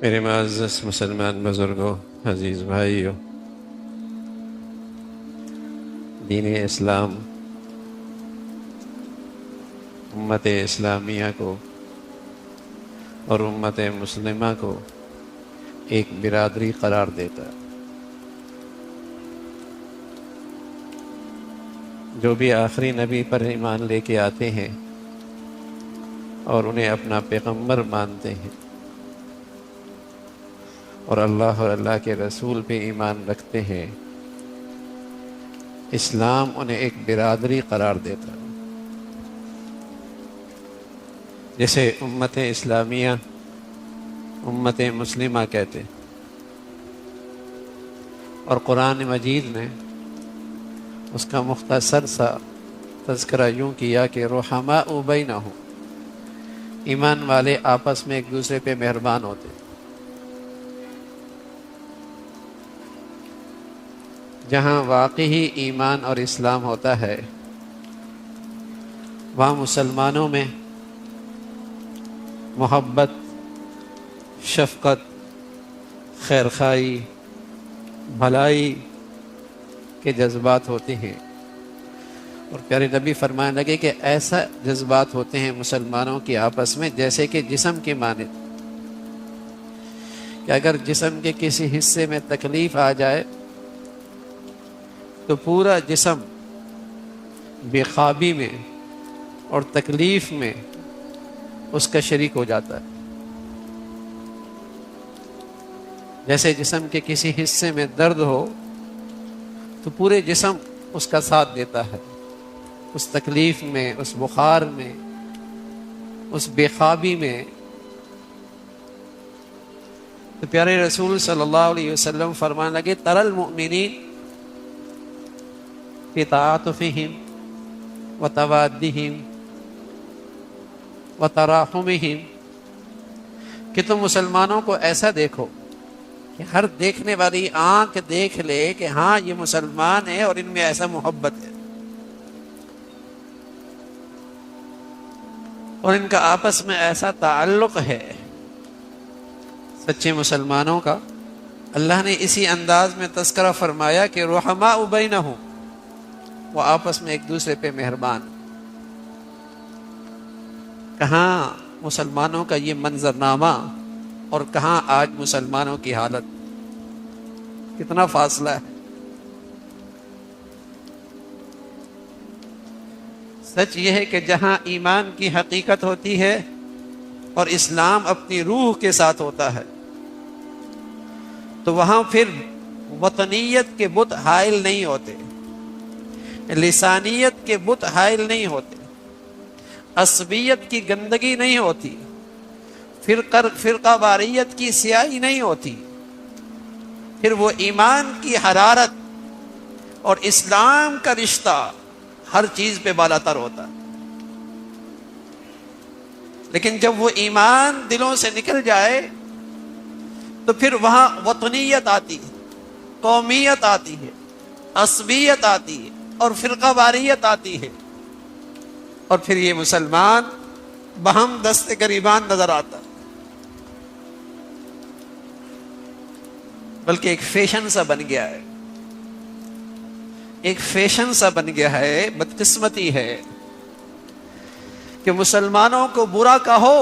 میرے معزز مسلمان بزرگوں، عزیز بھائیوں، دین اسلام امت اسلامیہ کو اور امت مسلمہ کو ایک برادری قرار دیتا ہے۔ جو بھی آخری نبی پر ایمان لے کے آتے ہیں اور انہیں اپنا پیغمبر مانتے ہیں اور اللہ کے رسول پہ ایمان رکھتے ہیں، اسلام انہیں ایک برادری قرار دیتا ہے۔ جیسے امت اسلامیہ امت مسلمہ کہتے ہیں، اور قرآن مجید نے اس کا مختصر سا تذکرہ یوں کیا کہ رحماء بینہم، ایمان والے آپس میں ایک دوسرے پہ مہربان ہوتے ہیں۔ جہاں واقعی ایمان اور اسلام ہوتا ہے وہاں مسلمانوں میں محبت، شفقت، خیرخواہی، بھلائی کے جذبات ہوتے ہیں، اور پیارے نبی فرمانے لگے کہ ایسا جذبات ہوتے ہیں مسلمانوں کے آپس میں جیسے کہ جسم کے مانند، کہ اگر جسم کے کسی حصے میں تکلیف آ جائے تو پورا جسم بے خوابی میں اور تکلیف میں اس کا شریک ہو جاتا ہے۔ جیسے جسم کے کسی حصے میں درد ہو تو پورے جسم اس کا ساتھ دیتا ہے، اس تکلیف میں، اس بخار میں، اس بے خوابی میں۔ تو پیارے رسول صلی اللہ علیہ وسلم فرمانے لگے تری المؤمنین فی تعاطفہم وتوادہم وتراحمہم، کہ تم مسلمانوں کو ایسا دیکھو کہ ہر دیکھنے والی آنکھ دیکھ لے کہ ہاں یہ مسلمان ہے اور ان میں ایسا محبت ہے، اور ان کا آپس میں ایسا تعلق ہے سچے مسلمانوں کا۔ اللہ نے اسی انداز میں تذکرہ فرمایا کہ رحماء بینہم، وہ آپس میں ایک دوسرے پہ مہربان۔ کہاں مسلمانوں کا یہ منظرنامہ اور کہاں آج مسلمانوں کی حالت، کتنا فاصلہ ہے۔ سچ یہ ہے کہ جہاں ایمان کی حقیقت ہوتی ہے اور اسلام اپنی روح کے ساتھ ہوتا ہے تو وہاں پھر وطنیت کے بت حائل نہیں ہوتے، لسانیت کے بت حائل نہیں ہوتے، عصبیت کی گندگی نہیں ہوتی، فرقہ واریت کی سیاہی نہیں ہوتی، پھر وہ ایمان کی حرارت اور اسلام کا رشتہ ہر چیز پہ بالاتر ہوتا ہے۔ لیکن جب وہ ایمان دلوں سے نکل جائے تو پھر وہاں وطنیت آتی ہے، قومیت آتی ہے، عصبیت آتی ہے اور فرقہ واریت آتی ہے، اور پھر یہ مسلمان بہم دست گریبان نظر آتا ہے، بلکہ ایک فیشن سا بن گیا ہے، ایک فیشن سا بن گیا ہے۔ بدقسمتی ہے کہ مسلمانوں کو برا کہو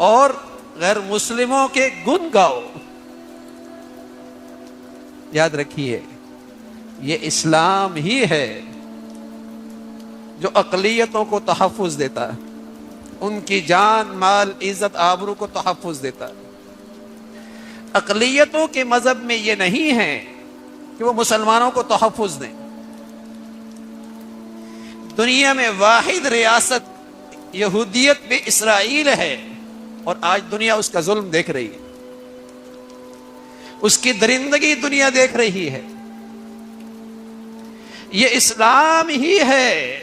اور غیر مسلموں کے گن گاؤ۔ یاد رکھیے یہ اسلام ہی ہے جو اقلیتوں کو تحفظ دیتا ہے، ان کی جان، مال، عزت، آبرو کو تحفظ دیتا ہے۔ اقلیتوں کے مذہب میں یہ نہیں ہے کہ وہ مسلمانوں کو تحفظ دیں۔ دنیا میں واحد ریاست یہودیت میں اسرائیل ہے، اور آج دنیا اس کا ظلم دیکھ رہی ہے، اس کی درندگی دنیا دیکھ رہی ہے۔ یہ اسلام ہی ہے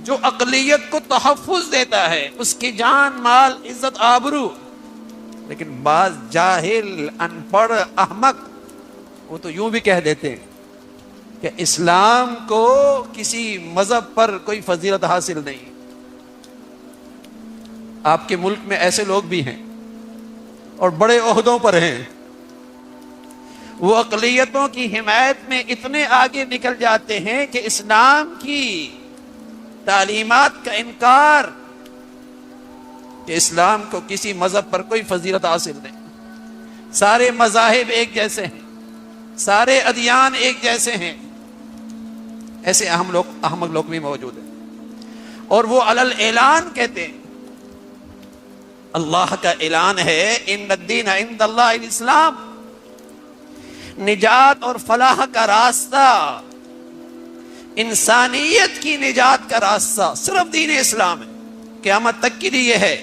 جو اقلیت کو تحفظ دیتا ہے، اس کی جان، مال، عزت، آبرو۔ لیکن بعض جاہل، ان پڑھ، احمق وہ تو یوں بھی کہہ دیتے ہیں کہ اسلام کو کسی مذہب پر کوئی فضیلت حاصل نہیں۔ آپ کے ملک میں ایسے لوگ بھی ہیں اور بڑے عہدوں پر ہیں، وہ اقلیتوں کی حمایت میں اتنے آگے نکل جاتے ہیں کہ اسلام کی تعلیمات کا انکار، کہ اسلام کو کسی مذہب پر کوئی فضیلت حاصل نہیں، سارے مذاہب ایک جیسے ہیں، سارے ادیان ایک جیسے ہیں، ایسے احمق لوگ بھی موجود ہیں۔ اور وہ علل اعلان کہتے ہیں، اللہ کا اعلان ہے ان الدین عند اللہ الاسلام، نجات اور فلاح کا راستہ، انسانیت کی نجات کا راستہ صرف دین اسلام ہے، قیامت تک کے لیے ہے۔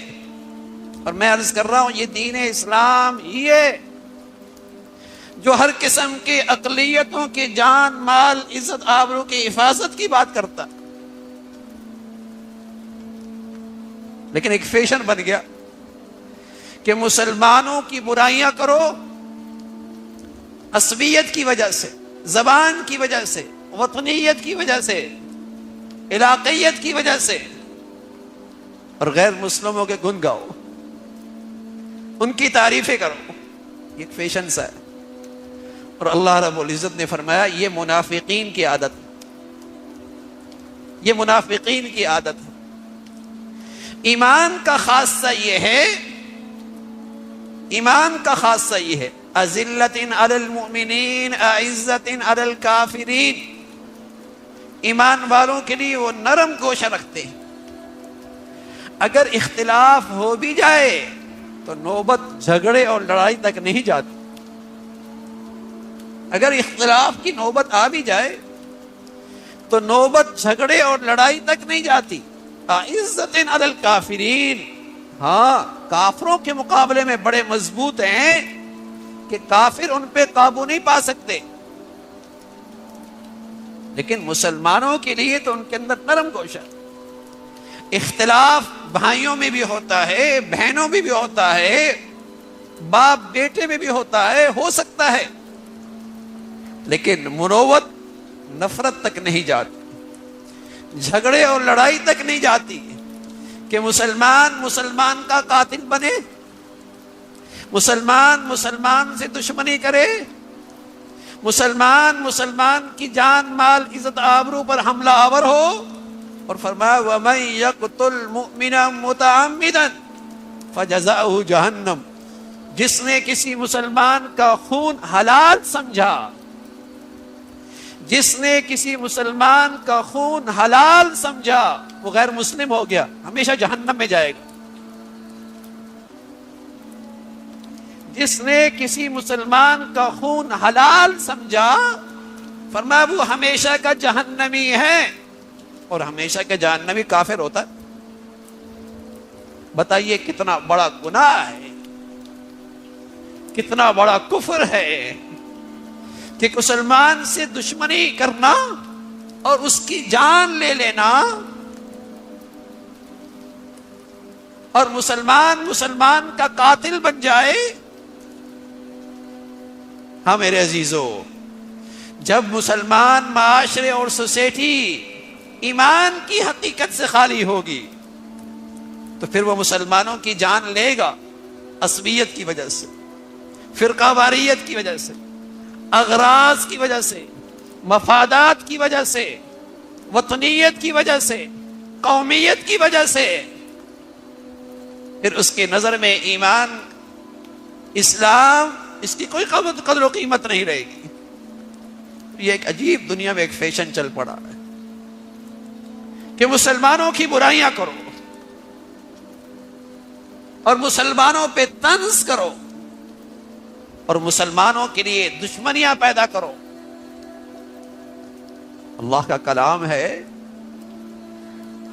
اور میں عرض کر رہا ہوں یہ دین اسلام ہی ہے جو ہر قسم کے اقلیتوں کے جان مال عزت آبرو کی حفاظت کی بات کرتا، لیکن ایک فیشن بن گیا کہ مسلمانوں کی برائیاں کرو عصبیت کی وجہ سے، زبان کی وجہ سے، وطنیت کی وجہ سے، علاقیت کی وجہ سے، اور غیر مسلموں کے گن گاؤ، ان کی تعریفیں کرو، یہ ایک فیشن سا ہے۔ اور اللہ رب العزت نے فرمایا یہ منافقین کی عادت ہے، یہ منافقین کی عادت ہے۔ ایمان کا خاصہ یہ ہے، ایمان کا خاصہ یہ ہے اذلۃ علی المؤمنین اعزۃ علی الکافرین، ایمان والوں کے لیے وہ نرم گوشہ رکھتے ہیں، اگر اختلاف ہو بھی جائے تو نوبت جھگڑے اور لڑائی تک نہیں جاتی، اگر اختلاف کی نوبت آ بھی جائے تو نوبت جھگڑے اور لڑائی تک نہیں جاتی۔ اعزۃ علی الکافرین، ہاں کافروں کے مقابلے میں بڑے مضبوط ہیں کہ کافر ان پہ قابو نہیں پا سکتے، لیکن مسلمانوں کے لیے تو ان کے اندر نرم گوشہ، اختلاف بھائیوں میں بھی ہوتا ہے، بہنوں میں بھی ہوتا ہے، باپ بیٹے میں بھی ہوتا ہے، ہو سکتا ہے، لیکن منوت نفرت تک نہیں جاتی، جھگڑے اور لڑائی تک نہیں جاتی کہ مسلمان کا قاتل بنے، مسلمان سے دشمنی کرے، مسلمان کی جان مال عزت آبرو پر حملہ آور ہو، اور فرمایا وَمَن يَقْتُلْ مُؤْمِنًا مُتَعَمِّدًا فَجَزَاؤُهُ جَهَنَّمْ، جس نے کسی مسلمان کا خون حلال سمجھا، جس نے کسی مسلمان کا خون حلال سمجھا، وہ غیر مسلم ہو گیا، ہمیشہ جہنم میں جائے گا۔ جس نے کسی مسلمان کا خون حلال سمجھا، فرمایا وہ ہمیشہ کا جہنمی ہے، اور ہمیشہ کا جہنمی کافر ہوتا ہے۔ بتائیے کتنا بڑا گناہ ہے، کتنا بڑا کفر ہے کہ مسلمان سے دشمنی کرنا اور اس کی جان لے لینا، اور مسلمان کا قاتل بن جائے۔ ہاں میرے عزیزو، جب مسلمان معاشرے اور سوسائٹی ایمان کی حقیقت سے خالی ہوگی تو پھر وہ مسلمانوں کی جان لے گا، عصبیت کی وجہ سے، فرقہ واریت کی وجہ سے، اغراض کی وجہ سے، مفادات کی وجہ سے، وطنیت کی وجہ سے، قومیت کی وجہ سے، پھر اس کے نظر میں ایمان، اسلام، اس کی کوئی قدر و قیمت نہیں رہے گی۔ یہ ایک عجیب دنیا میں ایک فیشن چل پڑا ہے کہ مسلمانوں کی برائیاں کرو اور مسلمانوں پہ طنز کرو اور مسلمانوں کے لیے دشمنیاں پیدا کرو۔ اللہ کا کلام ہے،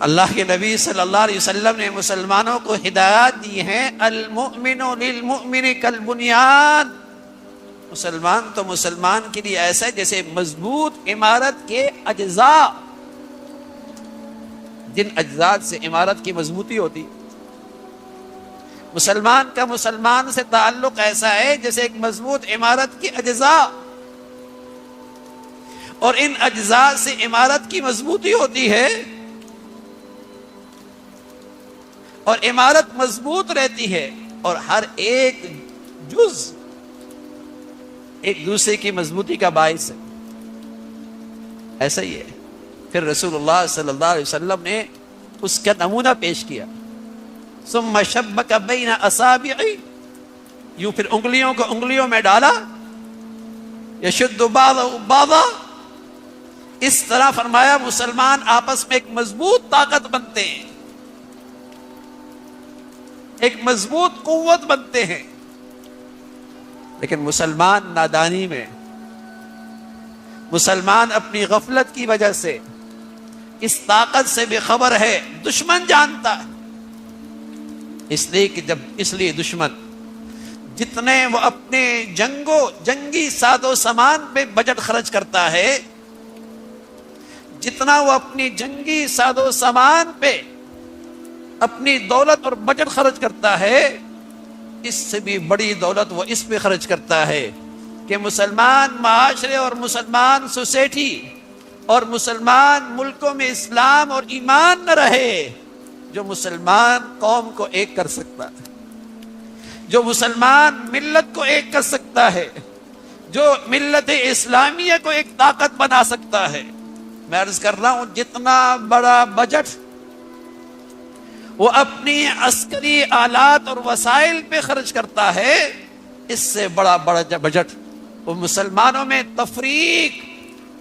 اللہ کے نبی صلی اللہ علیہ وسلم نے مسلمانوں کو ہدایات دی ہیں، المؤمن للمؤمن کالبنیان، مسلمان تو مسلمان کے لیے ایسا ہے جیسے مضبوط عمارت کے اجزاء، جن اجزاء سے عمارت کی مضبوطی ہوتی، مسلمان کا مسلمان سے تعلق ایسا ہے جیسے ایک مضبوط عمارت کی اجزاء، اور ان اجزاء سے عمارت کی مضبوطی ہوتی ہے۔ اور عمارت مضبوط رہتی ہے، اور ہر ایک جز ایک دوسرے کی مضبوطی کا باعث ہے. ایسا ہی ہے. پھر رسول اللہ صلی اللہ علیہ وسلم نے اس کا نمونہ پیش کیا. ثم شبک بین اصابعی، یوں پھر انگلیوں کو انگلیوں میں ڈالا. یشد بعضہ بعضا، اس طرح فرمایا مسلمان آپس میں ایک مضبوط طاقت بنتے ہیں، ایک مضبوط قوت بنتے ہیں. لیکن مسلمان نادانی میں، مسلمان اپنی غفلت کی وجہ سے اس طاقت سے بے خبر ہے. دشمن جانتا ہے، اس لیے دشمن جتنے وہ اپنے جنگی ساز و سامان پہ بجٹ خرچ کرتا ہے، جتنا وہ اپنی جنگی ساز و سامان پہ اپنی دولت اور بجٹ خرچ کرتا ہے، اس سے بھی بڑی دولت وہ اس پہ خرچ کرتا ہے کہ مسلمان معاشرے اور مسلمان سوسائٹی اور مسلمان ملکوں میں اسلام اور ایمان نہ رہے. جو مسلمان قوم کو ایک کر سکتا ہے، جو مسلمان ملت کو ایک کر سکتا ہے، جو ملت اسلامیہ کو ایک طاقت بنا سکتا ہے. میں عرض کر رہا ہوں جتنا بڑا بجٹ وہ اپنی عسکری آلات اور وسائل پہ خرچ کرتا ہے، اس سے بڑا بجٹ وہ مسلمانوں میں تفریق،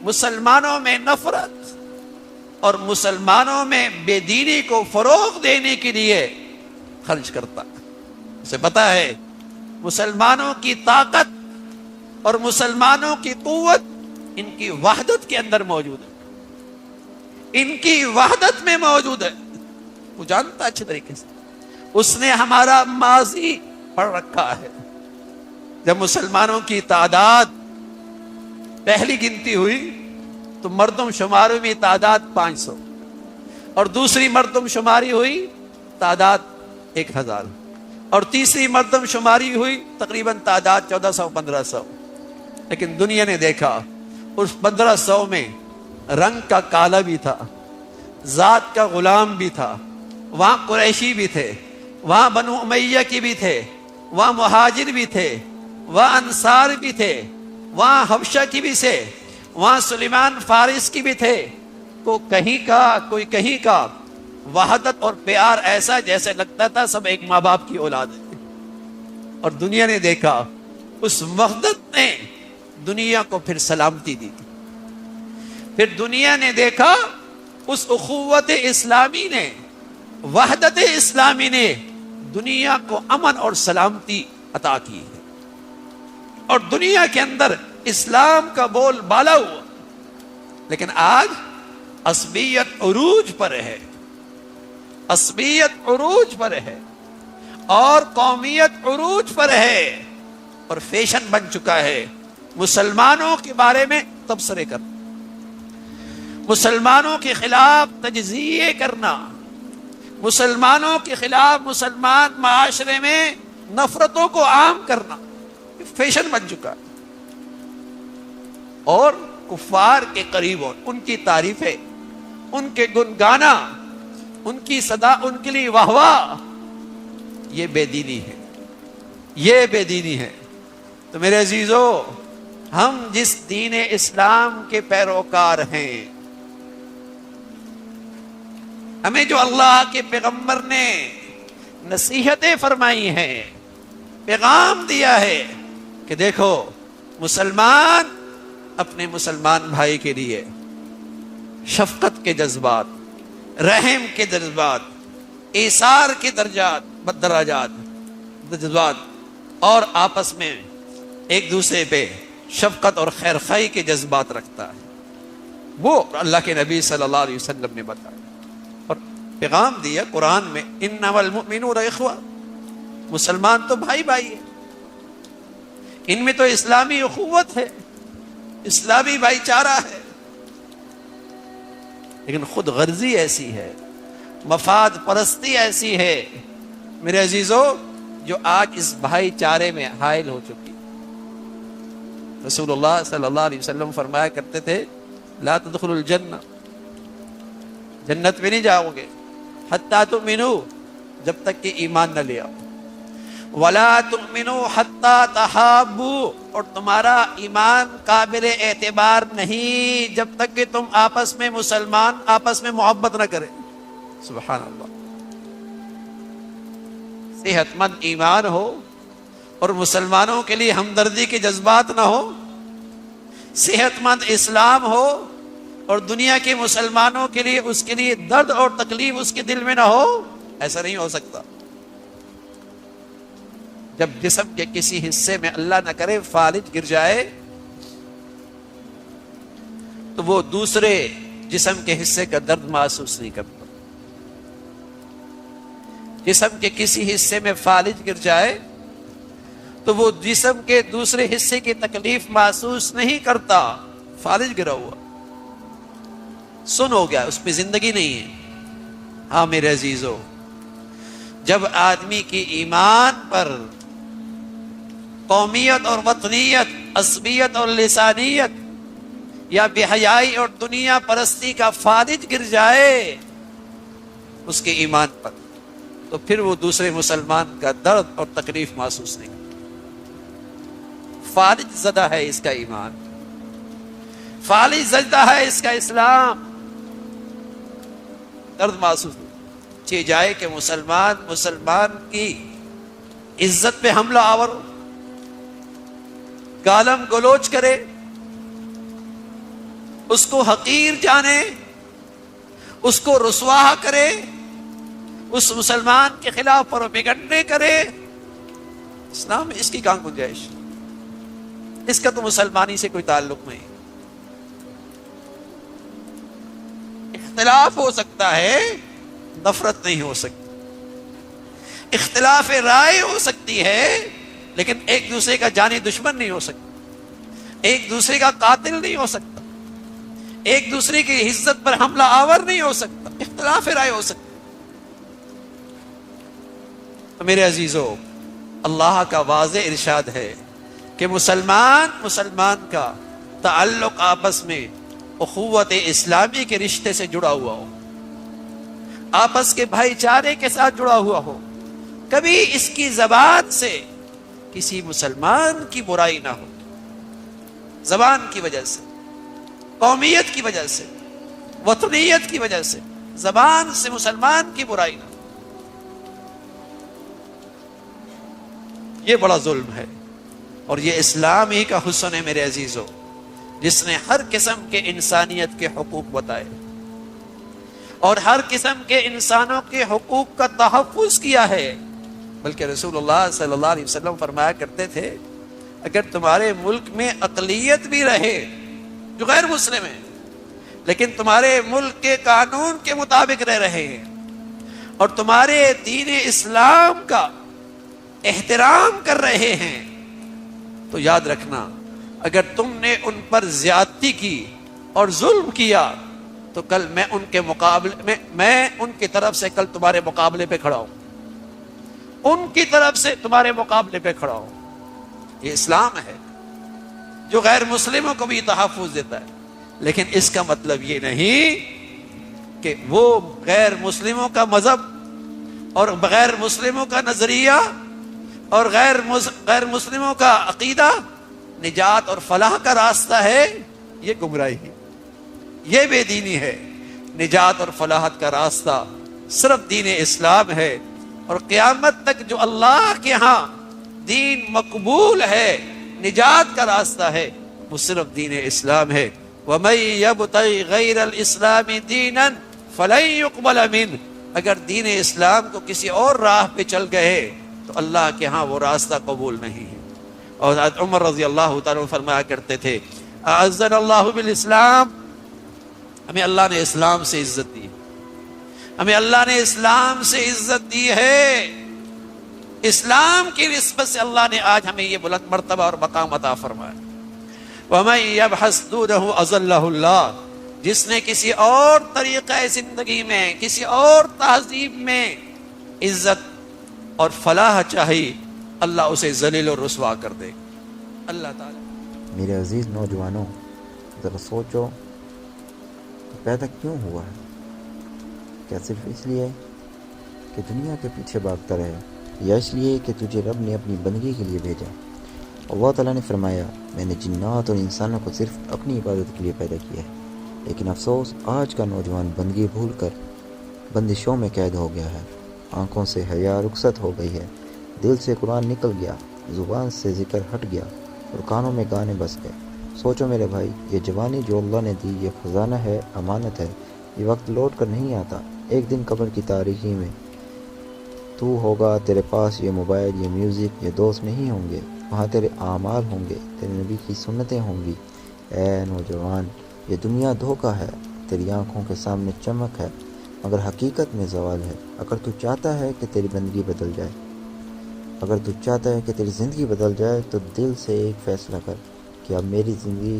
مسلمانوں میں نفرت اور مسلمانوں میں بے دینی کو فروغ دینے کے لیے خرچ کرتا ہے. اسے پتا ہے مسلمانوں کی طاقت اور مسلمانوں کی قوت ان کی وحدت کے اندر موجود ہے، ان کی وحدت میں موجود ہے. وہ جانتا اچھے طریقے سے، اس نے ہمارا ماضی پڑھ رکھا ہے. جب مسلمانوں کی تعداد پہلی گنتی ہوئی تو مردم شماری میں تعداد 500 اور دوسری مردم شماری ہوئی تعداد 1000 اور تیسری مردم شماری ہوئی تقریباً تعداد 1400-1500. لیکن دنیا نے دیکھا اس 1500 میں رنگ کا کالا بھی تھا، ذات کا غلام بھی تھا، وہاں قریشی بھی تھے، وہاں بنو امیہ کی بھی تھے، وہاں مہاجر بھی تھے، وہاں انصار بھی تھے، وہاں حبشہ کی بھی تھے، وہاں سلیمان فارس کی بھی تھے. کو کہیں کا کوئی کہیں کا، وحدت اور پیار ایسا جیسے لگتا تھا سب ایک ماں باپ کی اولاد ہے. اور دنیا نے دیکھا اس وحدت نے دنیا کو پھر سلامتی دی. پھر دنیا نے دیکھا اس اخوت اسلامی نے، وحدت اسلامی نے دنیا کو امن اور سلامتی عطا کی ہے، اور دنیا کے اندر اسلام کا بول بالا ہوا. لیکن آج عصبیت عروج پر ہے، عصبیت عروج پر ہے اور قومیت عروج پر ہے، اور فیشن بن چکا ہے مسلمانوں کے بارے میں تبصرے کرنا، مسلمانوں کے خلاف تجزیے کرنا، مسلمانوں کے خلاف مسلمان معاشرے میں نفرتوں کو عام کرنا. یہ فیشن بن چکا ہے. اور کفار کے قریب ان کی تعریفیں، ان کے گنگانا، ان کی صدا، ان کے لیے واہ واہ، یہ بے دینی ہے، یہ بے دینی ہے. تو میرے عزیزو، ہم جس دین اسلام کے پیروکار ہیں، ہمیں جو اللہ کے پیغمبر نے نصیحتیں فرمائی ہیں، پیغام دیا ہے کہ دیکھو مسلمان اپنے مسلمان بھائی کے لیے شفقت کے جذبات، رحم کے جذبات، ایثار کے جذبات اور آپس میں ایک دوسرے پہ شفقت اور خیر خواہی کے جذبات رکھتا ہے. وہ اللہ کے نبی صلی اللہ علیہ وسلم نے بتایا اور پیغام دیا قرآن میں، انما المؤمنون اخوہ، مسلمان تو بھائی بھائی ہے، ان میں تو اسلامی اخوت ہے، اسلامی بھائی چارہ ہے. لیکن خود غرضی ایسی ہے، مفاد پرستی ایسی ہے میرے عزیزو، جو آج اس بھائی چارے میں حائل ہو چکی. رسول اللہ صلی اللہ علیہ وسلم فرمایا کرتے تھے، لا تدخلوا الجنہ، جنت میں نہیں جاؤ گے، حتی تؤمنوا، جب تک کہ ایمان نہ لے آؤ. وَلَا تُؤْمِنُوا حَتَّى تَحَابُّوا، اور تمہارا ایمان قابل اعتبار نہیں جب تک کہ تم آپس میں مسلمان آپس میں محبت نہ کریں. سبحان اللہ. صحت مند ایمان ہو اور مسلمانوں کے لیے ہمدردی کے جذبات نہ ہو، صحت مند اسلام ہو اور دنیا کے مسلمانوں کے لیے اس کے لیے درد اور تکلیف اس کے دل میں نہ ہو، ایسا نہیں ہو سکتا. جب جسم کے کسی حصے میں اللہ نہ کرے فالج گر جائے تو وہ دوسرے جسم کے حصے کا درد محسوس نہیں کرتا. جسم کے کسی حصے میں فالج گر جائے تو وہ جسم کے دوسرے حصے کی تکلیف محسوس نہیں کرتا. فالج گرا ہوا سن ہو گیا، اس پہ زندگی نہیں ہے. ہاں میرے عزیزو، جب آدمی کی ایمان پر قومیت اور وطنیت، عصبیت اور لسانیت یا بے حیائی اور دنیا پرستی کا فالج گر جائے اس کے ایمان پر، تو پھر وہ دوسرے مسلمان کا درد اور تکلیف محسوس نہیں کرتا. فالج زدہ ہے اس کا ایمان، فالج زدہ ہے اس کا اسلام، درد محسوس نہیں جائے کہ مسلمان کی عزت پہ حملہ آور ہو، گالم گلوچ کرے، اس کو حقیر جانے، اس کو رسوا کرے، اس مسلمان کے خلاف پروپیگنڈے کرے. اسلام میں اس کی کہاں گنجائش؟ اس کا تو مسلمانی سے کوئی تعلق نہیں. اختلاف ہو سکتا ہے، نفرت نہیں ہو سکتی. اختلاف رائے ہو سکتی ہے لیکن ایک دوسرے کا جانی دشمن نہیں ہو سکتا، ایک دوسرے کا قاتل نہیں ہو سکتا، ایک دوسرے کی عزت پر حملہ آور نہیں ہو سکتا. اختلاف رائے ہو سکتا. تو میرے عزیزو، اللہ کا واضح ارشاد ہے کہ مسلمان کا تعلق آپس میں اخوت اسلامی کے رشتے سے جڑا ہوا ہو، آپس کے بھائی چارے کے ساتھ جڑا ہوا ہو. کبھی اس کی زبان سے کسی مسلمان کی برائی نہ ہو، زبان کی وجہ سے، قومیت کی وجہ سے، وطنیت کی وجہ سے زبان سے مسلمان کی برائی نہ ہو. یہ بڑا ظلم ہے اور یہ اسلام ہی کا حسن ہے میرے عزیزو، جس نے ہر قسم کے انسانیت کے حقوق بتائے اور ہر قسم کے انسانوں کے حقوق کا تحفظ کیا ہے. بلکہ رسول اللہ صلی اللہ علیہ وسلم فرمایا کرتے تھے، اگر تمہارے ملک میں اقلیت بھی رہے جو غیر مسلم ہیں لیکن تمہارے ملک کے قانون کے مطابق رہ رہے ہیں اور تمہارے دین اسلام کا احترام کر رہے ہیں، تو یاد رکھنا اگر تم نے ان پر زیادتی کی اور ظلم کیا تو کل میں ان کے مقابلے میں ان کی طرف سے کل تمہارے مقابلے پہ کھڑا ہوں، ان کی طرف سے تمہارے مقابلے پہ کھڑا ہوں. یہ اسلام ہے جو غیر مسلموں کو بھی تحفظ دیتا ہے، لیکن اس کا مطلب یہ نہیں کہ وہ غیر مسلموں کا مذہب اور غیر مسلموں کا نظریہ اور غیر مسلموں کا عقیدہ نجات اور فلاح کا راستہ ہے. یہ گمراہی ہے، یہ بے دینی ہے. نجات اور فلاحت کا راستہ صرف دین اسلام ہے، اور قیامت تک جو اللہ کے ہاں دین مقبول ہے، نجات کا راستہ ہے، وہ صرف دین اسلام ہے. وَمَن يَبْتَغِ غَيْرَ الْإِسْلَامِ دِينًا فَلَن يُقْبَلَ مِنْهُ، اگر دین اسلام کو کسی اور راہ پہ چل گئے تو اللہ کے ہاں وہ راستہ قبول نہیں ہے. اور حضرت عمر رضی اللہ تعالیٰ عنہ فرمایا کرتے تھے، اعزنا اللہ بالاسلام، ہمیں اللہ نے اسلام سے عزت دی، ہمیں اللہ نے اسلام سے عزت دی ہے. اسلام کی نسبت سے اللہ نے آج ہمیں یہ بلند مرتبہ اور مقام عطا فرمایا. وَمَن يَبْحَثْ دُونَهُ أَضَلَّهُ اللَّهُ، جس نے کسی اور طریقہ زندگی میں، کسی اور تہذیب میں عزت اور فلاح چاہی، اللہ اسے ذلیل اور رسوا کر دے. اللہ تعالی. میرے عزیز نوجوانوں، ذرا سوچو کہ پیدا کیوں ہوا ہے؟ کیا صرف اس لیے کہ دنیا کے پیچھے بھاگتا رہے، یا اس لیے کہ تجھے رب نے اپنی بندگی کے لیے بھیجا؟ اللہ تعالیٰ نے فرمایا، میں نے جنات اور انسانوں کو صرف اپنی عبادت کے لیے پیدا کیا ہے، لیکن افسوس آج کا نوجوان بندگی بھول کر بندشوں میں قید ہو گیا ہے۔ آنکھوں سے حیا رخصت ہو گئی ہے، دل سے قرآن نکل گیا، زبان سے ذکر ہٹ گیا اور کانوں میں گانے بس گئے۔ سوچو میرے بھائی، یہ جوانی جو اللہ نے دی یہ خزانہ ہے، امانت ہے، یہ وقت لوٹ کر نہیں آتا۔ ایک دن قبر کی تاریکی میں تو ہوگا، تیرے پاس یہ موبائل، یہ میوزک، یہ دوست نہیں ہوں گے، وہاں تیرے اعمال ہوں گے، تیرے نبی کی سنتیں ہوں گی۔ اے نوجوان، یہ دنیا دھوکہ ہے، تیری آنکھوں کے سامنے چمک ہے مگر حقیقت میں زوال ہے۔ اگر تو چاہتا ہے کہ تیری بندگی بدل جائے، اگر تو چاہتا ہے کہ تیری زندگی بدل جائے تو دل سے ایک فیصلہ کر کہ اب میری زندگی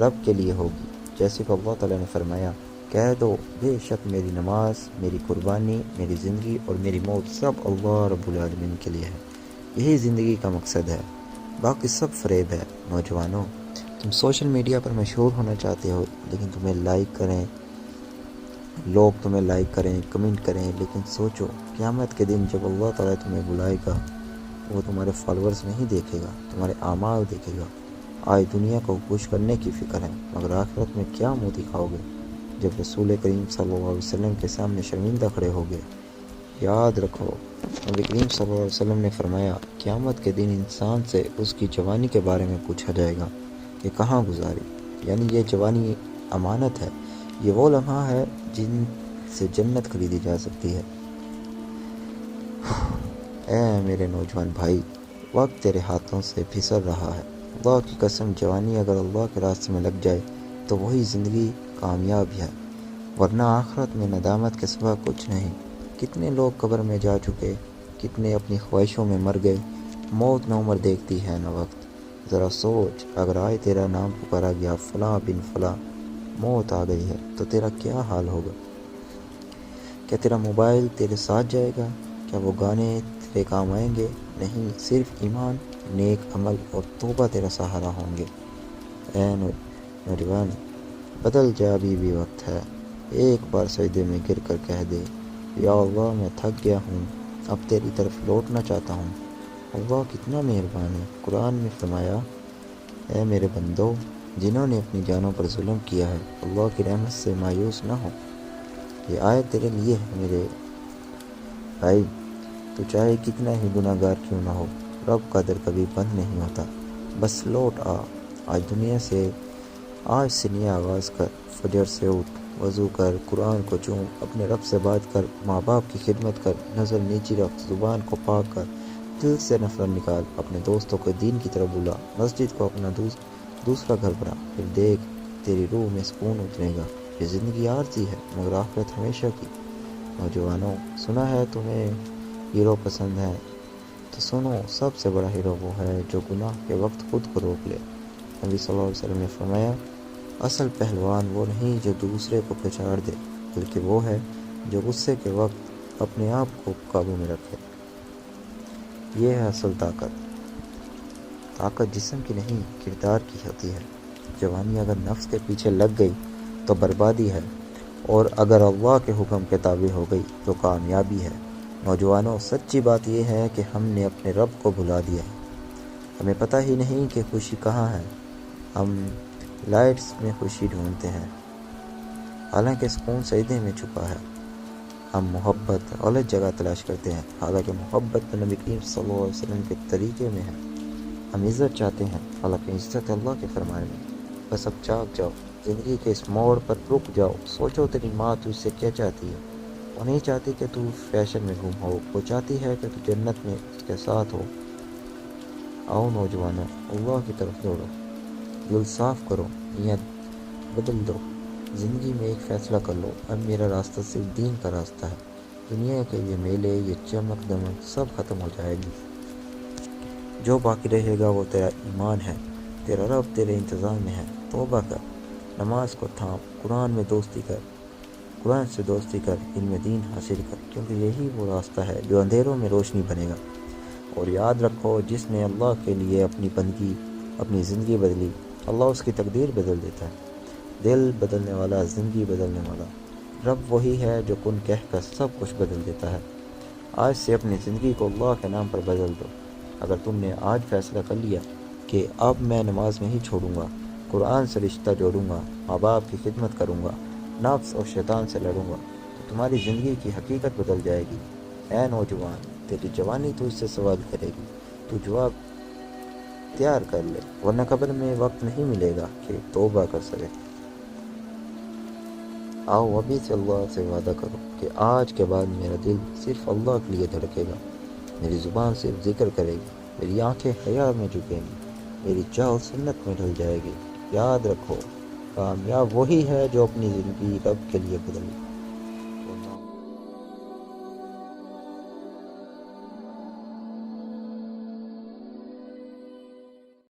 رب کے لیے ہوگی۔ جیسے کہ اللہ تعالیٰ نے فرمایا، کہہ دو بے شک میری نماز، میری قربانی، میری زندگی اور میری موت سب اللہ رب العالمین کے لیے ہے۔ یہی زندگی کا مقصد ہے، باقی سب فریب ہے۔ نوجوانوں، تم سوشل میڈیا پر مشہور ہونا چاہتے ہو، لیکن لوگ تمہیں لائک کریں، کمنٹ کریں، لیکن سوچو قیامت کے دن جب اللہ تعالیٰ تمہیں بلائے گا، وہ تمہارے فالورز نہیں دیکھے گا، تمہارے اعمال دیکھے گا۔ آج دنیا کو خوش کرنے کی فکر ہے، مگر آخرت میں کیا منہ دکھاؤ گے جب رسول کریم صلی اللہ علیہ وسلم کے سامنے شرمندہ کھڑے ہوگے؟ یاد رکھو، نبی کریم صلی اللہ علیہ وسلم نے فرمایا، قیامت کے دن انسان سے اس کی جوانی کے بارے میں پوچھا جائے گا، یہ کہاں گزاری؟ یعنی یہ جوانی امانت ہے، یہ وہ لمحہ ہے جن سے جنت خریدی جا سکتی ہے۔ اے میرے نوجوان بھائی، وقت تیرے ہاتھوں سے پھسل رہا ہے۔ اللہ کی قسم، جوانی اگر اللہ کے راستے میں لگ جائے تو وہی زندگی کامیاب ہے، ورنہ آخرت میں ندامت کے سوا کچھ نہیں۔ کتنے لوگ قبر میں جا چکے، کتنے اپنی خواہشوں میں مر گئے۔ موت نہ عمر دیکھتی ہے نہ وقت۔ ذرا سوچ، اگر آئے تیرا نام پکارا گیا، فلاں بن فلاں، موت آ گئی ہے، تو تیرا کیا حال ہوگا؟ کیا تیرا موبائل تیرے ساتھ جائے گا؟ کیا وہ گانے تیرے کام آئیں گے؟ نہیں، صرف ایمان، نیک عمل اور توبہ تیرا سہارا ہوں گے۔ اے نوجوان، بدل جا، ابھی بھی وقت ہے۔ ایک بار سجدے میں گر کر کہہ دے، یا اللہ میں تھک گیا ہوں، اب تیری طرف لوٹنا چاہتا ہوں۔ اللہ کتنا مہربان ہے۔ قرآن میں فرمایا، اے میرے بندو، جنہوں نے اپنی جانوں پر ظلم کیا ہے، اللہ کی رحمت سے مایوس نہ ہو۔ یہ آیت تیرے لیے ہے میرے بھائی۔ تو چاہے کتنا ہی گناہ گار کیوں نہ ہو، رب کا در کبھی بند نہیں ہوتا۔ بس لوٹ آ، آج سے نیا آغاز کر۔ فجر سے اٹھ، وضو کر، قرآن کو چوم، اپنے رب سے بات کر، ماں باپ کی خدمت کر، نظر نیچی رکھ، زبان کو پاک کر، دل سے نفرت نکال، اپنے دوستوں کو دین کی طرف بلا، مسجد کو اپنا دوسرا گھر بنا، پھر دیکھ تیری روح میں سکون اترے گا۔ یہ زندگی عارضی ہے مگر آخرت ہمیشہ کی۔ نوجوانوں، سنا ہے تمہیں ہیرو پسند ہے، تو سنو، سب سے بڑا ہیرو وہ ہے جو گناہ کے وقت خود کو روک لے۔ نبی صلی اللہ علیہ وسلم نے فرمایا، اصل پہلوان وہ نہیں جو دوسرے کو پچاڑ دے، بلکہ وہ ہے جو غصے کے وقت اپنے آپ کو قابو میں رکھے۔ یہ ہے اصل طاقت جسم کی نہیں، کردار کی ہوتی ہے۔ جوانی اگر نفس کے پیچھے لگ گئی تو بربادی ہے، اور اگر اللہ کے حکم کے تابع ہو گئی تو کامیابی ہے۔ نوجوانوں، سچی بات یہ ہے کہ ہم نے اپنے رب کو بھلا دیا ہے۔ ہمیں پتہ ہی نہیں کہ خوشی کہاں ہے۔ ہم لائٹس میں خوشی ڈھونڈتے ہیں، حالانکہ سکون سجدے میں چھپا ہے۔ ہم محبت غلط جگہ تلاش کرتے ہیں، حالانکہ محبت تو نبی کریم صلی اللہ علیہ وسلم کے طریقے میں ہے۔ ہم عزت چاہتے ہیں، حالانکہ عزت اللہ کے فرمان میں۔ بس اب جاگ جاؤ، زندگی کے اس موڑ پر رک جاؤ۔ سوچو، تیری ماں تجھ سے کیا چاہتی ہے؟ وہ نہیں چاہتی کہ تو فیشن میں گم ہو، وہ چاہتی ہے کہ تو جنت میں اس کے ساتھ ہو۔ آؤ نوجوانوں، اللہ کی طرف دوڑو، دل صاف کرو، نیت بدل دو، زندگی میں ایک فیصلہ کر لو، اب میرا راستہ صرف دین کا راستہ ہے۔ دنیا کے یہ میلے، یہ چمک دمک سب ختم ہو جائے گی۔ جو باقی رہے گا وہ تیرا ایمان ہے، تیرا رب تیرے انتظام میں ہے۔ توبہ کر، نماز کو تھام، قرآن سے دوستی کر، علم دین حاصل کر، کیونکہ یہی وہ راستہ ہے جو اندھیروں میں روشنی بنے گا۔ اور یاد رکھو، جس نے اللہ کے لیے اپنی زندگی بدلی، اللہ اس کی تقدیر بدل دیتا ہے۔ دل بدلنے والا، زندگی بدلنے والا رب وہی ہے جو کن کہہ کر سب کچھ بدل دیتا ہے۔ آج سے اپنی زندگی کو اللہ کے نام پر بدل دو۔ اگر تم نے آج فیصلہ کر لیا کہ اب میں نماز نہیں چھوڑوں گا، قرآن سے رشتہ جوڑوں گا، ماں باپ کی خدمت کروں گا، نفس اور شیطان سے لڑوں گا، تو تمہاری زندگی کی حقیقت بدل جائے گی۔ اے نوجوان، تیری جوانی تو اس سے سوال کرے گی، تو جواب تیار کر لے، ورنہ قبر میں وقت نہیں ملے گا کہ توبہ کر سکے۔ آؤ ابھی سے اللہ سے وعدہ کرو کہ آج کے بعد میرا دل صرف اللہ کے لیے دھڑکے گا، میری زبان صرف ذکر کرے گی، میری آنکھیں حیا میں جھکیں گی، میری چال سنت میں ڈھل جائے گی۔ یاد رکھو، کامیاب وہی ہے جو اپنی زندگی رب کے لیے بدلے۔